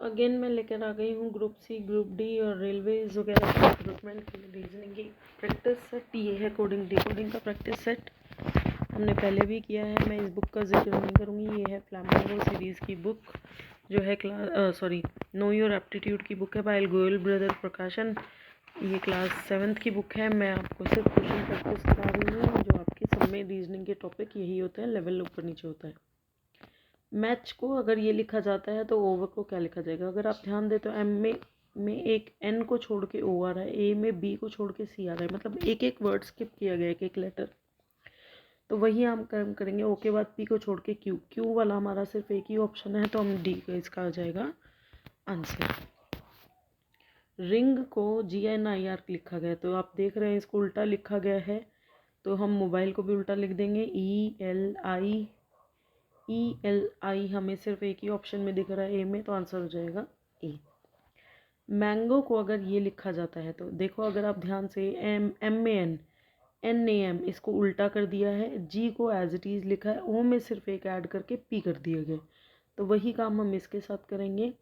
Again मैं लेकर आ गई हूँ ग्रुप सी, ग्रुप डी और रेलवेज वगैरह के रिक्रूटमेंट के लिए रीजनिंग की प्रैक्टिस सेट। ये है कोडिंग डिकोडिंग का प्रैक्टिस सेट, हमने पहले भी किया है। मैं इस बुक का जिक्र नहीं करूँगी। ये है फ्लैमिंगो सीरीज़ की बुक जो है नो योर एप्टीट्यूड की बुक है बाय गोयल ब्रदर प्रकाशन। ये क्लास 7th की बुक है। मैं आपको सिर्फ क्वेश्चन प्रैक्टिस करा रही हूँ। जो आपके सब में रीजनिंग के टॉपिक यही होते हैं, लेवल ऊपर नीचे होता है। मैच को अगर ये लिखा जाता है तो ओवर को क्या लिखा जाएगा? अगर आप ध्यान दें तो एम में एक एन को छोड़ के ओ आ रहा है, ए में बी को छोड़ के सी आ रहा है, मतलब एक एक वर्ड स्किप किया गया, एक एक लेटर। तो वही हम काम करेंगे। ओ के बाद पी को छोड़ के क्यू, क्यू वाला हमारा सिर्फ एक ही ऑप्शन है, तो हम डी का इसका आ जाएगा आंसर। रिंग को GNIR लिखा गया, तो आप देख रहे हैं इसको उल्टा लिखा गया है, तो हम मोबाइल को भी उल्टा लिख देंगे। ELI हमें सिर्फ एक ही ऑप्शन में दिख रहा है, ए में, तो आंसर हो जाएगा ए। मैंगो को अगर ये लिखा जाता है तो देखो, अगर आप ध्यान से एम में NAM इसको उल्टा कर दिया है, जी को एज इट इज़ लिखा है, ओ में सिर्फ एक ऐड करके पी कर दिया गया, तो वही काम हम इसके साथ करेंगे।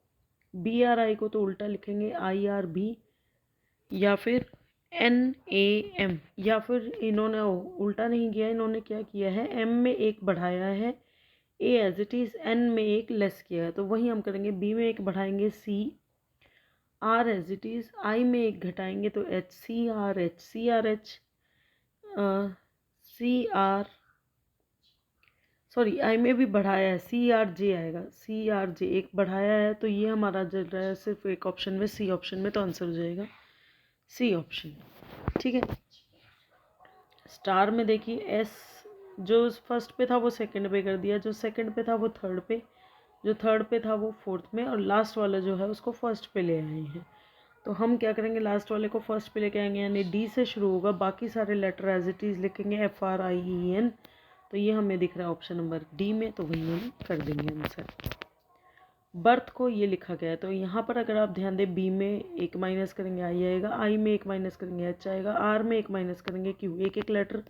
BRI को तो उल्टा लिखेंगे IRB, या फिर NAM, या फिर इन्होंने उल्टा नहीं किया, इन्होंने क्या किया है, एम में एक बढ़ाया है, ए एज इट इज़, एन में एक लेस किया है, तो वही हम करेंगे। बी में एक बढ़ाएंगे सी, आर एज इट इज़, आई में एक घटाएंगे तो HCR सॉरी आई में भी बढ़ाया है, CRJ आएगा, CRJ एक बढ़ाया है, तो ये हमारा चल रहा है सिर्फ एक ऑप्शन में, सी ऑप्शन में, तो आंसर हो जाएगा सी ऑप्शन। ठीक है। स्टार में देखिए एस जो फर्स्ट पे था वो सेकंड पे कर दिया, जो सेकंड पे था वो थर्ड पे, जो थर्ड पे था वो फोर्थ में, और लास्ट वाला जो है उसको फर्स्ट पे ले आए हैं। तो हम क्या करेंगे, लास्ट वाले को फर्स्ट पे लेके आएंगे, यानी डी से शुरू होगा, बाकी सारे लेटर एज इट इज़ लिखेंगे FRIEN, तो ये हमें दिख रहा है ऑप्शन नंबर डी में, तो वही हम कर देंगे आंसर। बर्थ को ये लिखा गया है, तो यहाँ पर अगर आप ध्यान दें, बी में एक माइनस करेंगे आई आएगा, आई में एक माइनस करेंगे एच आएगा, आर में एक माइनस करेंगे क्यू, एक एक लेटर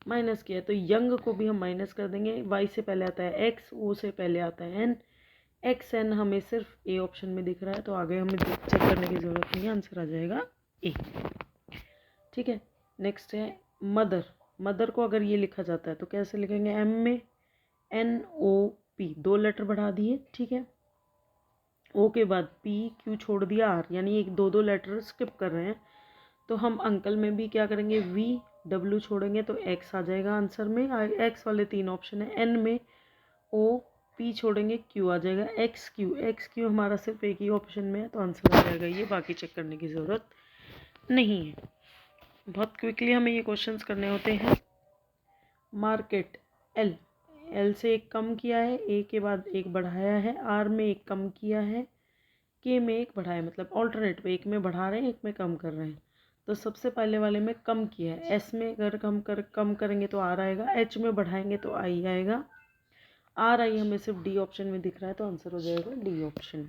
माइनस किया, तो यंग को भी हम माइनस कर देंगे। वाई से पहले आता है एक्स, ओ से पहले आता है एन, XN हमें सिर्फ ए ऑप्शन में दिख रहा है, तो आगे हमें चेक करने की ज़रूरत नहीं है, आंसर आ जाएगा ए। ठीक है। नेक्स्ट है मदर। मदर को अगर ये लिखा जाता है तो कैसे लिखेंगे? एम में NOP, दो लेटर बढ़ा दिए, ठीक है। ओ के बाद P, Q छोड़ दिया R, यानी एक दो लेटर स्किप कर रहे हैं, तो हम अंकल में भी क्या करेंगे, VW छोड़ेंगे तो X आ जाएगा आंसर में। X वाले 3 ऑप्शन है। N में OP छोड़ेंगे, Q आ जाएगा। XQ हमारा सिर्फ एक ही ऑप्शन में है, तो आंसर आ जाएगा ये, बाकी चेक करने की ज़रूरत नहीं है। बहुत क्विकली हमें ये क्वेश्चंस करने होते हैं। मार्केट L से एक कम किया है, ए के बाद एक बढ़ाया है, आर में एक कम किया है, के में एक बढ़ाया, मतलब ऑल्टरनेट पे एक में बढ़ा रहे हैं, एक में कम कर रहे हैं। तो सबसे पहले वाले में कम किया है, एस में अगर कम करेंगे तो आर आएगा, एच में बढ़ाएंगे तो आई आएगा, आर आई हमें सिर्फ डी ऑप्शन में दिख रहा है, तो आंसर हो जाएगा डी ऑप्शन।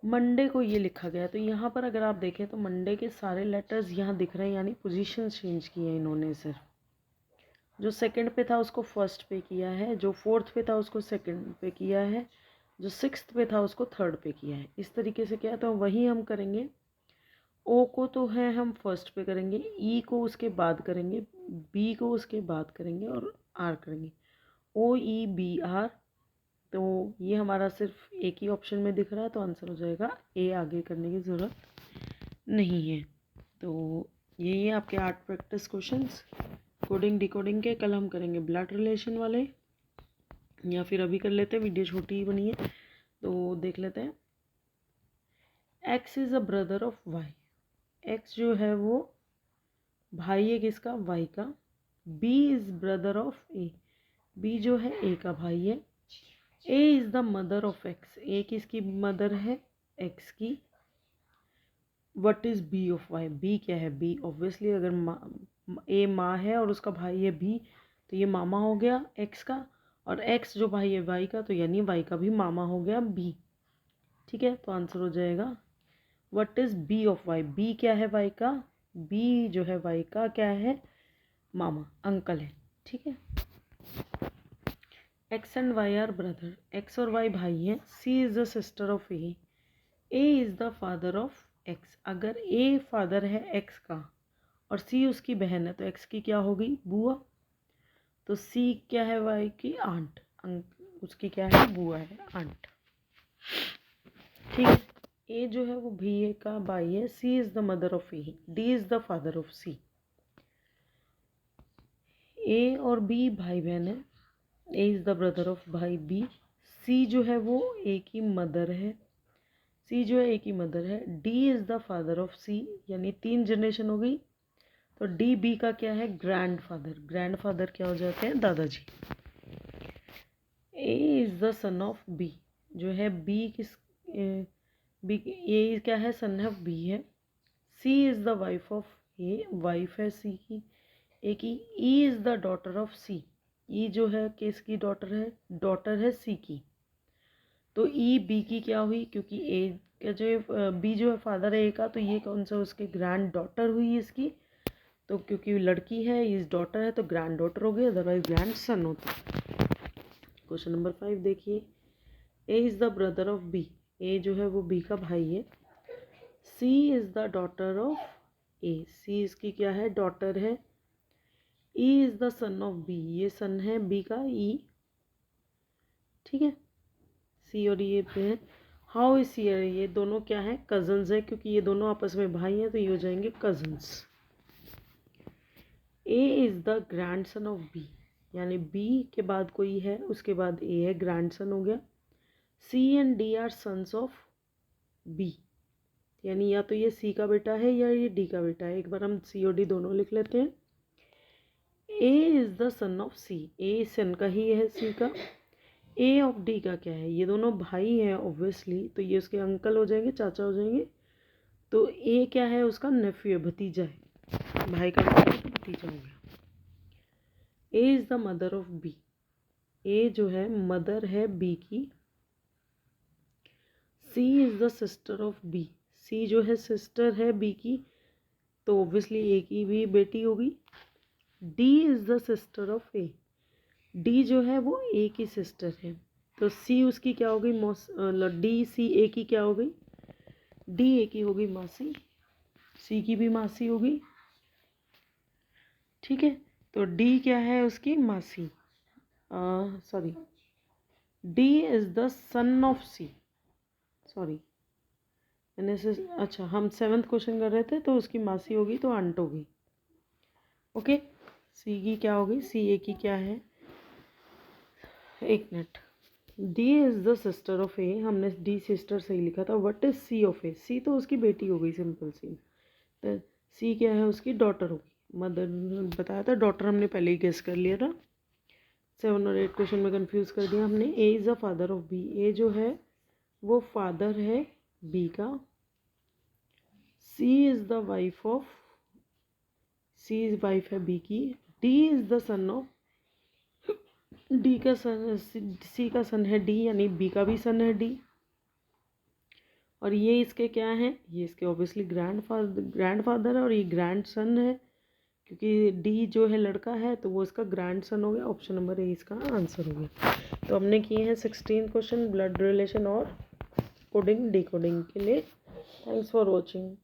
मंडे को ये लिखा गया है, तो यहाँ पर अगर आप देखें तो मंडे के सारे लेटर्स यहाँ दिख रहे हैं, यानी पोजीशन चेंज की है इन्होंने सिर्फ। जो सेकंड पे था उसको फर्स्ट पे किया है, जो फोर्थ पे था उसको सेकंड पे किया है, जो सिक्स्थ पे था उसको थर्ड पे किया है। इस तरीके से किया है, तो वही हम करेंगे। ओ को तो है हम फर्स्ट पे करेंगे, ई को उसके बाद करेंगे, बी को उसके बाद करेंगे, और आर करेंगे। OEBR, तो ये हमारा सिर्फ एक ही ऑप्शन में दिख रहा है, तो आंसर हो जाएगा ए, आगे करने की ज़रूरत नहीं है। तो यही है आपके 8 प्रैक्टिस क्वेश्चंस कोडिंग डिकोडिंग के। कल हम करेंगे ब्लड रिलेशन वाले, या फिर अभी कर लेते हैं, वीडियो छोटी ही बनी है तो देख लेते हैं। X is a brother of Y, X जो है वो भाई है किसका? Y का। B is brother of A, B जो है A का भाई है। A is the mother of X, A किसकी मदर है? X की। What is B of Y, B क्या है? B ऑब्वियसली अगर A माँ है और उसका भाई है B, तो ये मामा हो गया X का, और X जो भाई है Y का, तो यानी Y का भी मामा हो गया B। ठीक है, तो आंसर हो जाएगा what is B of Y, B क्या है Y का? B जो है Y का क्या है? मामा, अंकल है। ठीक है। X and Y are brother, X और वाई भाई हैं। C is the sister of A is the father of X. अगर ए फादर है एक्स का और सी उसकी बहन है तो एक्स की क्या होगी, बुआ। तो सी क्या है, वाई की आंट, उसकी क्या है, बुआ है, आंट। ठीक है। ए जो है वो भी ए का भाई है। C is the mother of A, D is the father of C. A और बी भाई बहन है। A is the brother of भाई बी। सी जो है वो ए की मदर है। सी जो है ए की मदर है। D is the father of C, यानी 3 जनरेशन हो गई। तो डी बी का क्या है, ग्रैंड फादर। ग्रैंड फादर क्या हो जाते हैं, दादाजी। A is the son of B, जो है बी किस, बी ए क्या है, सन ऑफ बी है। C is the wife of A, wife है सी की, ए की। E is the daughter of C, E जो है किसकी डॉटर है सी की। तो ई बी की क्या हुई, क्योंकि ए का जो बी जो है फादर है ए का, तो ये कौन सा उसके ग्रैंड डॉटर हुई इसकी। तो क्योंकि लड़की है, इस डॉटर है, तो ग्रैंड डॉटर हो गई, अदरवाइज ग्रैंड सन होता। क्वेश्चन नंबर 5 देखिए। A is the brother of B, A जो है वो बी का भाई है। C is the daughter of A, C इसकी क्या है, डॉटर है। E is the son of B, ये सन है बी का, ई। ठीक है, सी और ये पे है। हाउ इज सी, ये दोनों क्या है, कजन्स है, क्योंकि ये दोनों आपस में भाई हैं, तो ये हो जाएंगे cousins. A is the grandson of B, यानी बी के बाद कोई है उसके बाद ए है, ग्रैंड सन हो गया। C and D are sons of B, यानी या तो ये सी का बेटा है या ये डी का बेटा है। एक बार हम सी और डी दोनों लिख लेते हैं। A is the son of C, A son का ही है सी का। ए ऑफ डी का क्या है, ये दोनों भाई हैं ऑब्वियसली, तो ये उसके अंकल हो जाएंगे, चाचा हो जाएंगे। तो ए क्या है, उसका नेफ्यू है, भतीजा है, भाई का बेटा है तो भतीजा हो गया। A is the mother of B, A जो है मदर है बी की। C is the sister of B, C जो है सिस्टर है बी की, तो ऑब्वियसली ए की भी बेटी होगी। D is the sister of A, D जो है वो ए की सिस्टर है, तो सी उसकी क्या हो गई, डी सी ए की क्या हो गई, डी ए की होगी मासी, सी की भी मासी होगी। ठीक है, तो डी क्या है उसकी मासी, sorry, D is the son of C, sorry मैंने से, अच्छा हम 7th क्वेश्चन कर रहे थे, तो उसकी मासी होगी तो आंट होगी। ओके, सी की क्या होगी, सी ए की क्या है, एक minute. D is the sister of A, हमने डी सिस्टर सही लिखा था। What is C of A, C तो उसकी बेटी हो गई, सिंपल सी। तो सी क्या है, उसकी डॉटर होगी। मदर बताया था, डॉटर हमने पहले ही गेस कर लिया था। 7 और 8 क्वेश्चन में कंफ्यूज कर दिया हमने। A is the father of B, A जो है वो फादर है बी का। C is the wife of, C is wife है बी की। D is the son of, D का सन, सी का सन है डी, यानी बी का भी सन है डी। और ये इसके क्या हैं, ये इसके ऑब्वियसली ग्रैंड फादर है, और ये ग्रैंड सन है, क्योंकि डी जो है लड़का है, तो वो इसका ग्रैंड सन हो गया। ऑप्शन नंबर ए इसका आंसर हो गया। तो हमने किए हैं 16 क्वेश्चन ब्लड रिलेशन और कोडिंग डिकोडिंग के लिए। Thanks for watching.